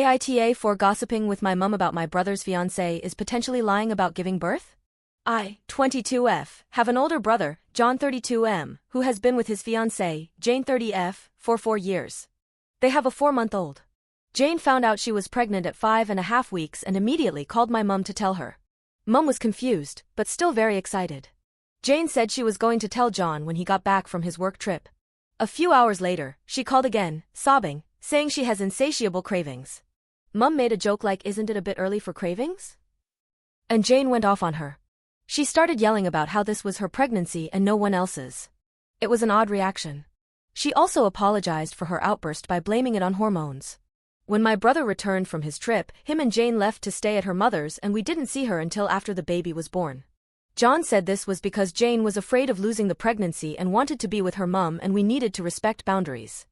AITA for gossiping with my mum about my brother's fiancée is potentially lying about giving birth? I, 22F, have an older brother, John 32M, who has been with his fiancée, Jane 30F, for 4 years. They have a 4-month-old. Jane found out she was pregnant at 5.5 weeks and immediately called my mum to tell her. Mum was confused, but still very excited. Jane said she was going to tell John when he got back from his work trip. A few hours later, she called again, sobbing, saying she has insatiable cravings. Mum made a joke like, "Isn't it a bit early for cravings?" And Jane went off on her. She started yelling about how this was her pregnancy and no one else's. It was an odd reaction. She also apologized for her outburst by blaming it on hormones. When my brother returned from his trip, him and Jane left to stay at her mother's and we didn't see her until after the baby was born. John said this was because Jane was afraid of losing the pregnancy and wanted to be with her mum and we needed to respect boundaries.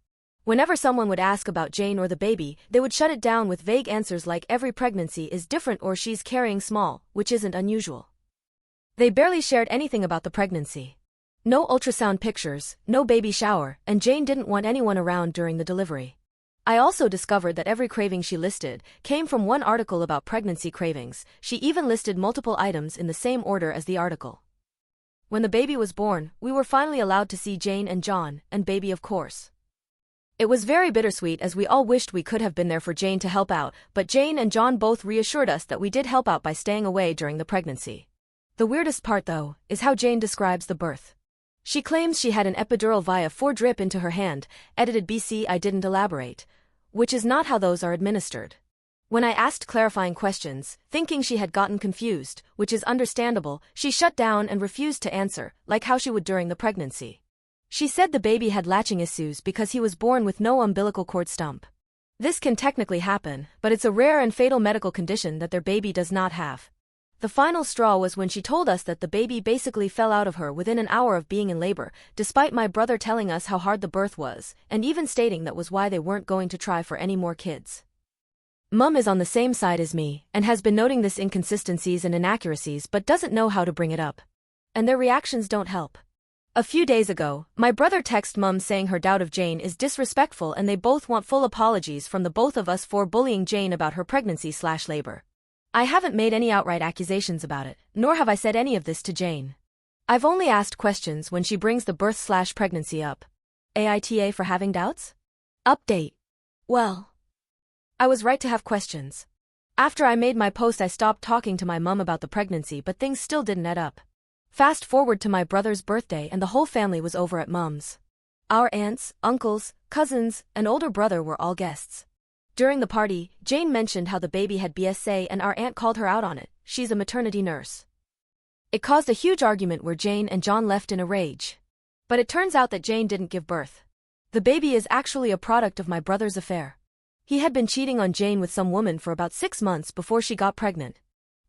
Whenever someone would ask about Jane or the baby, they would shut it down with vague answers like every pregnancy is different or she's carrying small, which isn't unusual. They barely shared anything about the pregnancy. No ultrasound pictures, no baby shower, and Jane didn't want anyone around during the delivery. I also discovered that every craving she listed came from one article about pregnancy cravings. She even listed multiple items in the same order as the article. When the baby was born, we were finally allowed to see Jane and John, and baby of course. It was very bittersweet as we all wished we could have been there for Jane to help out, but Jane and John both reassured us that we did help out by staying away during the pregnancy. The weirdest part though, is how Jane describes the birth. She claims she had an epidural via 4 drip into her hand, edited BC I didn't elaborate, which is not how those are administered. When I asked clarifying questions, thinking she had gotten confused, which is understandable, she shut down and refused to answer, like how she would during the pregnancy. She said the baby had latching issues because he was born with no umbilical cord stump. This can technically happen, but it's a rare and fatal medical condition that their baby does not have. The final straw was when she told us that the baby basically fell out of her within an hour of being in labor, despite my brother telling us how hard the birth was, and even stating that was why they weren't going to try for any more kids. Mum is on the same side as me, and has been noting this inconsistencies and inaccuracies but doesn't know how to bring it up. And their reactions don't help. A few days ago, my brother texted Mum saying her doubt of Jane is disrespectful and they both want full apologies from the both of us for bullying Jane about her pregnancy/labor. I haven't made any outright accusations about it, nor have I said any of this to Jane. I've only asked questions when she brings the birth/pregnancy up. AITA for having doubts? Update. Well, I was right to have questions. After I made my post I stopped talking to my mum about the pregnancy but things still didn't add up. Fast forward to my brother's birthday and the whole family was over at Mum's. Our aunts, uncles, cousins, and older brother were all guests. During the party, Jane mentioned how the baby had BSA and our aunt called her out on it. She's a maternity nurse. It caused a huge argument where Jane and John left in a rage. But it turns out that Jane didn't give birth. The baby is actually a product of my brother's affair. He had been cheating on Jane with some woman for about 6 months before she got pregnant.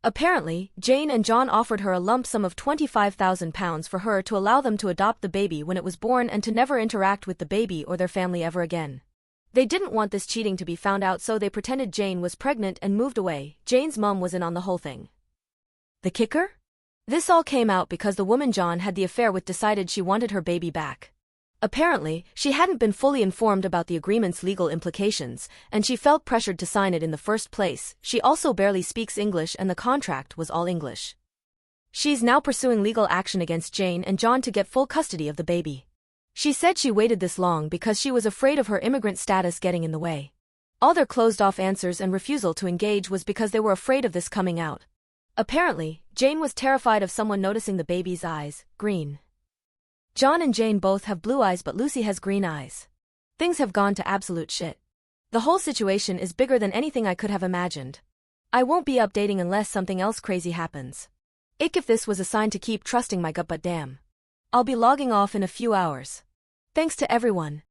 Apparently, Jane and John offered her a lump sum of £25,000 for her to allow them to adopt the baby when it was born and to never interact with the baby or their family ever again. They didn't want this cheating to be found out, so they pretended Jane was pregnant and moved away. Jane's mum was in on the whole thing. The kicker? This all came out because the woman John had the affair with decided she wanted her baby back. Apparently, she hadn't been fully informed about the agreement's legal implications, and she felt pressured to sign it in the first place. She also barely speaks English and the contract was all English. She's now pursuing legal action against Jane and John to get full custody of the baby. She said she waited this long because she was afraid of her immigrant status getting in the way. All their closed-off answers and refusal to engage was because they were afraid of this coming out. Apparently, Jane was terrified of someone noticing the baby's eyes, green. John and Jane both have blue eyes but Lucy has green eyes. Things have gone to absolute shit. The whole situation is bigger than anything I could have imagined. I won't be updating unless something else crazy happens. If this was a sign to keep trusting my gut, but damn. I'll be logging off in a few hours. Thanks to everyone,